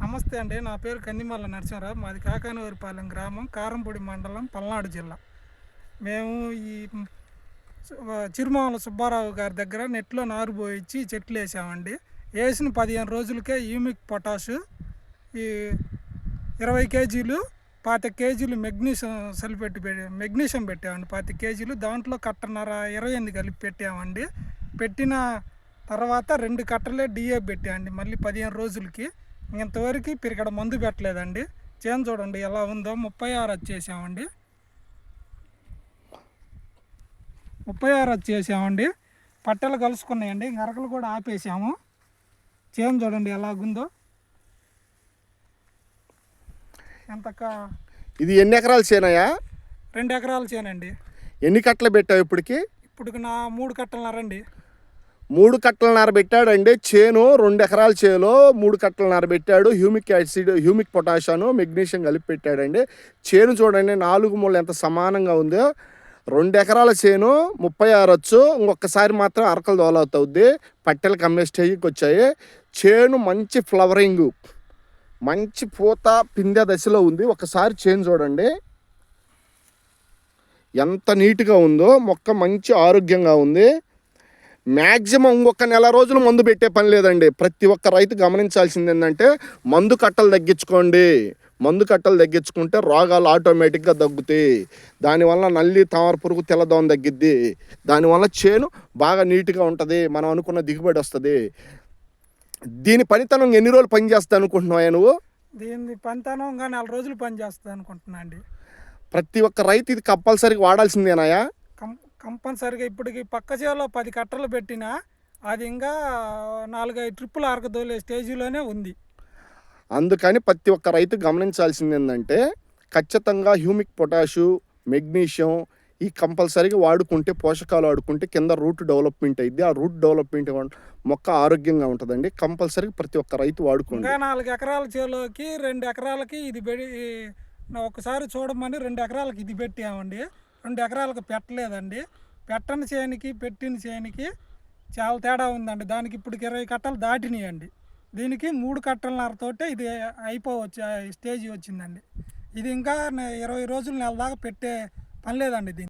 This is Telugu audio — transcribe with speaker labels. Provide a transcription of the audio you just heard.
Speaker 1: నమస్తే అండి. నా పేరు కందిమల్ల నరసింహరావు. మాది కాకానివారిపాలెం గ్రామం, కారంపొడి మండలం, పల్నాడు జిల్లా. మేము ఈ చిరుమాముల సుబ్బారావు గారి దగ్గర నెట్లో నారు పోయించి చెట్లు వేసామండి. వేసిన 15 రోజులకే హ్యూమిక్ పొటాషు, ఈ 20 కేజీలు 25 కేజీలు మెగ్నీషియం పెట్టామండి. 25 కేజీలు దాంట్లో కట్టన్నర 28 కలిపి పెట్టామండి. పెట్టిన తర్వాత 2 కట్టలే డిఏ పెట్టామండి. మళ్ళీ 15 రోజులకి ఇంతవరకు ఇక్కడ మందు పెట్టలేదండి. చేను చూడండి ఎలా ఉందో. 36 వచ్చేసామండి. 36 వచ్చేసామండి. పట్టెలు కలుసుకున్నాయండి. గరకలు కూడా ఆపేసాము. చేను చూడండి ఎలాగుందో.
Speaker 2: ఇది ఎన్ని ఎకరాల చేనయ్యా?
Speaker 1: 2 ఎకరాల చేనండి.
Speaker 2: ఎన్ని కట్టలు పెట్టావు ఇప్పటికి?
Speaker 1: ఇప్పుడు నా 3 కట్టలున్నారండి.
Speaker 2: 3 కట్టలన్నర పెట్టాడండి. చేను 2 ఎకరాల చేలో 3 కట్టలన్నర పెట్టాడు. Humic acid, humic potassium, magnesium కలిపి పెట్టాడండి. చేను చూడండి 4 మూలలు ఎంత సమానంగా ఉందో. 2 ఎకరాల చేను 36 వచ్చు. ఇంకొకసారి మాత్రం అరకలు దోలవుతుంది. పట్టెలకు అమ్మే స్టేజ్కి వచ్చాయి. చేను మంచి ఫ్లవరింగ్, మంచి పూత పిందె దశలో ఉంది. ఒకసారి చేను చూడండి ఎంత నీట్గా ఉందో. మొక్క మంచి ఆరోగ్యంగా ఉంది. మ్యాక్సిమం ఇంకొక నెల రోజులు మందు పెట్టే పని లేదండి. ప్రతి ఒక్క రైతు గమనించాల్సింది ఏంటంటే మందు కట్టలు తగ్గించుకోండి. మందు కట్టలు తగ్గించుకుంటే రోగాలు ఆటోమేటిక్గా తగ్గుతాయి. దానివల్ల నల్లి, తామర పురుగు, తెల్లదోమ తగ్గిద్ది. దానివల్ల చేను బాగా నీట్గా ఉంటుంది. మనం అనుకున్న దిగుబడి వస్తుంది. దీని పనితనం ఎన్ని రోజులు పనిచేస్తా అనుకుంటున్నావా నువ్వు?
Speaker 1: దీని పనితనంగా 4 రోజులు పనిచేస్తుంది అనుకుంటున్నా అండి.
Speaker 2: ప్రతి ఒక్క రైతు ఇది కంపల్సరీగా వాడాల్సిందేనాయా?
Speaker 1: కంపల్సరిగా. ఇప్పటికి పక్క చేలో 10 కట్టలు పెట్టినా అది ఇంకా 4-5 ట్రిప్పులు అరకదోలే స్టేజీలోనే ఉంది.
Speaker 2: అందుకని ప్రతి ఒక్క రైతు గమనించాల్సింది ఏంటంటే ఖచ్చితంగా హ్యూమిక్ పొటాషు, మెగ్నీషియం ఈ కంపల్సరీగా వాడుకుంటే, పోషకాలు వాడుకుంటే కింద రూట్ డెవలప్మెంట్ అయింది. ఆ రూట్ డెవలప్మెంట్ మొక్క ఆరోగ్యంగా ఉంటుందండి. కంపల్సరీగా ప్రతి ఒక్క రైతు వాడుకుంటే.
Speaker 1: ఇంకా 4 ఎకరాల చేలోకి 2 ఎకరాలకి ఇది ఒకసారి చూడమని 2 ఎకరాలకి ఇది పెట్టామండి. 2 ఎకరాలకు పెట్టలేదండి. పెట్టని చేనికి పెట్టిన చేనికి చాలా తేడా ఉందండి. దానికి ఇప్పుడు 20 కట్టలు దాటినాయండి. దీనికి 3 కట్టలన్నరతోటే ఇది అయిపోవచ్చు స్టేజ్ వచ్చిందండి. ఇది ఇంకా 20 రోజులు నెల దాకా పెట్టే పని లేదండి దీనికి.